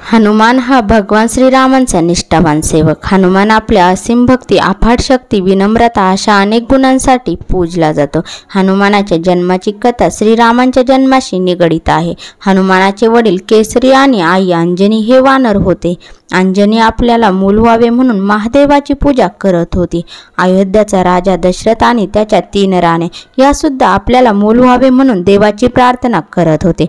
हनुमान हा भगवान श्रीरामांचा निष्ठावान सेवक. हनुमान आपल्या असीम भक्ती, अफाट शक्ती, विनम्रता अशा अनेक गुणांसाठी पूजला जातो. हनुमानाच्या जन्माची कथा श्रीरामांच्या जन्माशी निगडीत आहे. हनुमानाचे वडील केसरी आणि आई अंजनी हे वानर होते. अंजनी आपल्याला मूल व्हावे म्हणून महादेवाची पूजा करत होती. अयोध्याचा राजा दशरथ आणि त्याच्या 3 राण्या या सुद्धा आपल्याला मूल व्हावे म्हणून देवाची प्रार्थना करत होते.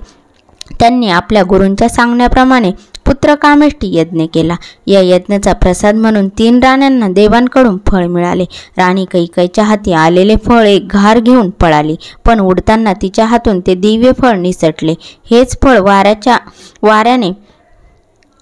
त्यांनी आपल्या गुरूंच्या सांगण्याप्रमाणे पुत्रकामेष्टी यज्ञ केला. या यज्ञाचा प्रसाद म्हणून 3 राण्यांना देवांकडून फळ मिळाले. राणी कैकेयीच्या हाती आलेले फळ एक घार घेऊन पळाली, पण उडताना तिच्या हातून ते दिव्य फळ निसटले. हेच फळ वाऱ्याने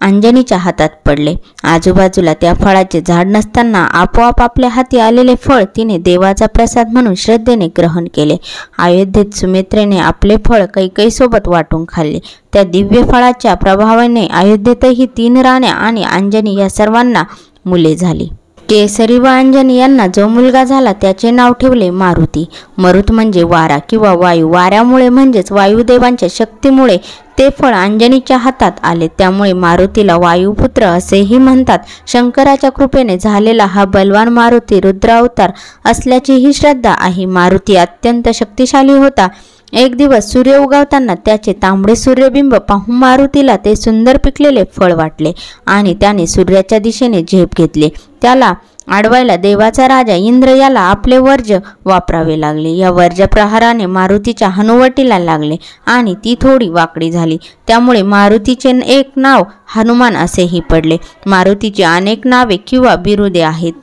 अंजनीच्या हातात पडले. आजूबाजूला त्या फळाचे झाड नसताना आपोआप आपल्या हाती आलेले फळ तिने देवाचा प्रसाद म्हणून श्रद्धेने ग्रहण केले. अयोध्येत सुमित्रेने आपले फळ कैकेयीसोबत वाटून खाल्ले. त्या दिव्य फळाच्या प्रभावाने अयोध्येतही 3 राण्या आणि अंजनी या सर्वांना मुले झाली. केसरी व अंजनी यांना जो मुलगा झाला त्याचे नाव ठेवले मारुती. मरुत म्हणजे वारा किंवा वायू. वाऱ्यामुळे म्हणजेच वायुदेवांच्या शक्तीमुळे ते फळ अंजनीच्या हातात आले, त्यामुळे मारुतीला वायुपुत्र असेही म्हणतात. शंकराच्या कृपेने झालेला हा बलवान मारुती रुद्रावतार असल्याची ही श्रद्धा आहे. मारुती अत्यंत शक्तिशाली होता. एक दिवस सूर्य उगवताना त्याचे तांबडे सूर्यबिंब पाहून मारुतीला ते सुंदर पिकलेले फळ वाटले आणि त्याने सूर्याच्या दिशेने झेप घेतली. त्याला अडवायला देवाचा राजा इंद्र याला आपले वर्ज्य वापरावे लागले. या वर्ज्य प्रहाराने मारुतीच्या हनुवटीला लागले आणि ती थोडी वाकडी झाली. त्यामुळे मारुतीचे एक नाव हनुमान असेही पडले. मारुतीची अनेक नावे किंवा बिरुदे आहेत.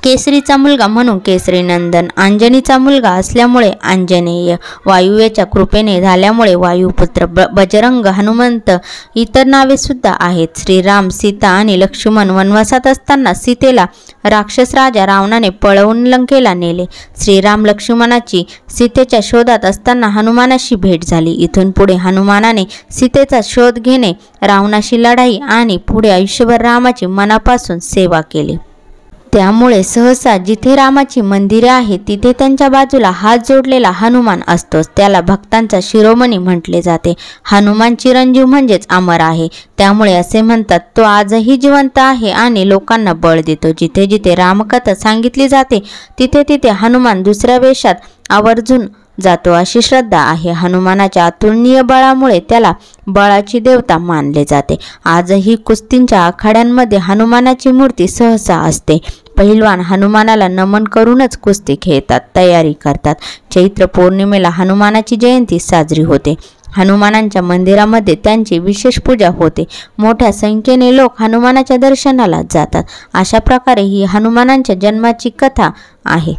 केसरीचा मुलगा म्हणून केसरीनंदन, अंजनीचा मुलगा असल्यामुळे अंजनेय, वायुवेच्या कृपेने झाल्यामुळे वायुपुत्र, बजरंग, हनुमंत. इतर नावे सुद्धा आहेत. श्रीराम, सीता आणि लक्ष्मण वनवासात असताना सीतेला राक्षस राजा रावणाने पळवून लंकेला नेले. श्रीराम लक्ष्मणाची सीतेच्या शोधात असताना हनुमानाशी भेट झाली. इथून पुढे हनुमानाने सीतेचा शोध घेणे, रावणाशी लढाई आणि पुढे आयुष्यभर रामाची मनापासून सेवा केली. त्यामुळे सहसा जिथे रामाची मंदिरे आहेत तिथे त्यांच्या बाजूला हात जोडलेला हनुमान असतोच. त्याला भक्तांचा शिरोमणी म्हटले जाते. हनुमान चिरंजीव म्हणजेच अमर आहे. त्यामुळे असे म्हणतात तो आजही जिवंत आहे आणि लोकांना बळ देतो. जिथे जिथे रामकथा सांगितली जाते तिथे तिथे हनुमान दुसऱ्या वेशात आवर्जून जातो अशी श्रद्धा आहे. हनुमानाच्या अतुलनीय बळामुळे त्याला बळाची देवता मानले जाते. आजही कुस्तींच्या आखाड्यांमध्ये हनुमानाची मूर्ती सहसा असते. पहिलवान हनुमानाला नमन करूनच कुस्ती खेळतात, तयारी करतात. चैत्र पौर्णिमेला हनुमानाची जयंती साजरी होते. हनुमानांच्या मंदिरामध्ये त्यांची विशेष पूजा होते. मोठ्या संख्येने लोक हनुमानाच्या दर्शनाला जातात. अशा प्रकारे ही हनुमानांच्या जन्माची कथा आहे.